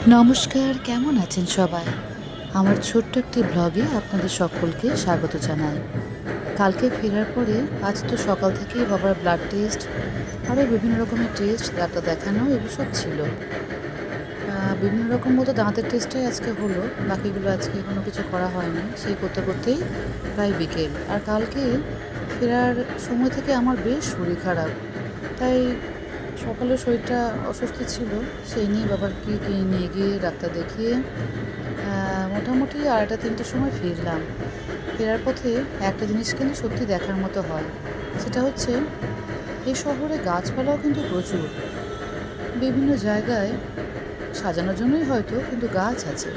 নমস্কার, কেমন আছেন সবাই? আমার ছোট্ট একটি ব্লগে আপনাদের সকলকে স্বাগত জানাই। কালকে ফেরার পরে আজ তো সকাল থেকেই বাবার ব্লাড টেস্ট, আরও বিভিন্ন রকমের টেস্ট, ডাক্তার দেখানো এগুলো সব ছিল। বিভিন্ন রকম বলতে দাঁতের টেস্টটাই আজকে হলো, বাকিগুলো আজকে কোনো কিছু করা হয়নি। সেই করতে করতেই প্রায় বিকেল। আর কালকে ফেরার সময় থেকে আমার বেশ শরীর খারাপ, তাই সকালে শরীরটা অসুস্থ ছিল, সেই নিয়ে বাবাকে নিয়ে গিয়ে ডাক্তার দেখিয়ে মোটামুটি 2:30-3টের সময় ফিরলাম। ফেরার পথে একটা জিনিস কিন্তু সত্যি দেখার মতো হয়, সেটা হচ্ছে এই শহরে গাছপালাও কিন্তু প্রচুর। বিভিন্ন জায়গায় সাজানোর জন্যই হয়তো, কিন্তু গাছ আছে।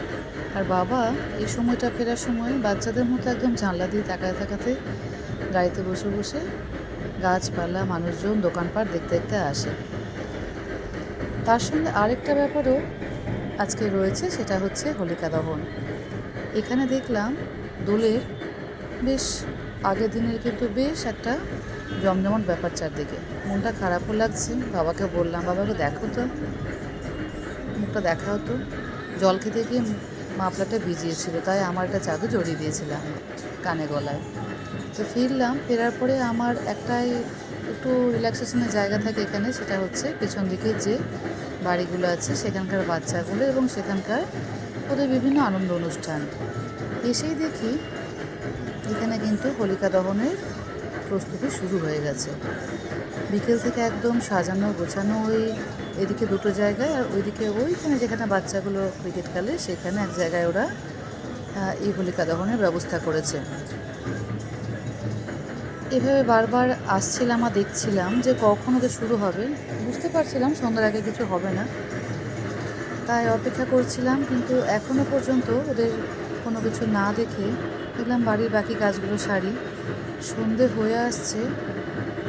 আর বাবা এই সময়টা ফেরার সময় বাচ্চাদের মতো একদম জানলা দিয়ে তাকাতে তাকাতে গাড়িতে বসে বসে গাছপালা, মানুষজন, দোকানপাট দেখতে দেখতে আসে। তার সঙ্গে আরেকটা ব্যাপারও আজকে রয়েছে, সেটা হচ্ছে হোলিকা দহন। এখানে দেখলাম দোলের বেশ আগের দিনের কিন্তু বেশ একটা জমজমাট ব্যাপার চারদিকে। মনটা খারাপও লাগছে। বাবাকে বললাম, বাবাকে দেখো তো, মুখটা দেখা হতো। জল খেতে গিয়ে মাফলারটা ভিজিয়েছিল, তাই আমার একটা চাদর জড়িয়ে দিয়েছিলাম কানে গলায়। তো ফিরলাম, ফেরার পরে আমার একটাই একটু রিল্যাক্সেশনের জায়গা থাকে এখানে, সেটা হচ্ছে পেছন দিকে যে বাড়িগুলো আছে সেখানকার বাচ্চাগুলো এবং সেখানকার ওদের বিভিন্ন আনন্দ অনুষ্ঠান। এসেই দেখি এখানে কিন্তু হোলিকা দহনের প্রস্তুতি শুরু হয়ে গেছে। বিকেল থেকে একদম সাজানো গোছানো, এদিকে দুটো জায়গায় আর ওইদিকে ওইখানে যেখানে বাচ্চাগুলো ক্রিকেট খেলে সেখানে এক জায়গায় ওরা এই হোলিকা দহনের ব্যবস্থা করেছে। এভাবে বারবার আসছিলাম আর দেখছিলাম যে কখন ওদের শুরু হবে। বুঝতে পারছিলাম সন্ধ্যার আগে কিছু হবে না, তাই অপেক্ষা করছিলাম। কিন্তু এখনও পর্যন্ত ওদের কোনো কিছু না দেখে দেখলাম বাড়ির বাকি কাজগুলো সারি। সন্ধে হয়ে আসছে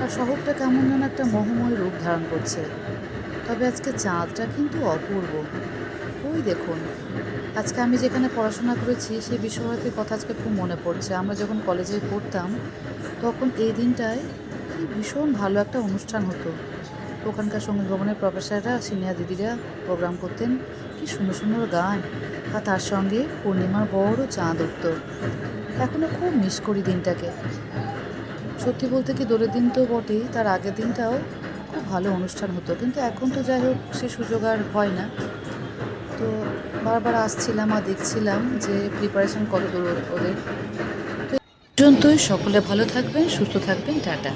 আর শহরটা কেমন যেন একটা মোহময় রূপ ধারণ করছে। তবে আজকে চাঁদটা কিন্তু অপূর্ব। ওই দেখুন, আজকে আমি যেখানে পড়াশোনা করেছি সেই বিশ্বভারতীর কথা আজকে খুব মনে পড়ছে। আমরা যখন কলেজে পড়তাম তখন এই দিনটায় কি ভীষণ ভালো একটা অনুষ্ঠান হতো। ওখানকার সঙ্গীত ভবনের প্রফেসররা, সিনিয়র দিদিরা প্রোগ্রাম করতেন, কি সুন্দর সুন্দর গান, আর তার সঙ্গে পূর্ণিমার বড় চাঁদ উঠত। এখনও খুব মিস করি দিনটাকে। সত্যি বলতে কি, দোলের দিন তো বটেই, তার আগের দিনটাও খুব ভালো অনুষ্ঠান হতো, কিন্তু এখন তো যাই হোক সে সুযোগ আর হয় না। তো বারবার আসছিলাম আর দেখছিলাম যে প্রিপারেশন কত দূর ওদের। তো এই পর্যন্তই, সকলে ভালো থাকবেন, সুস্থ থাকবেন, টাটা।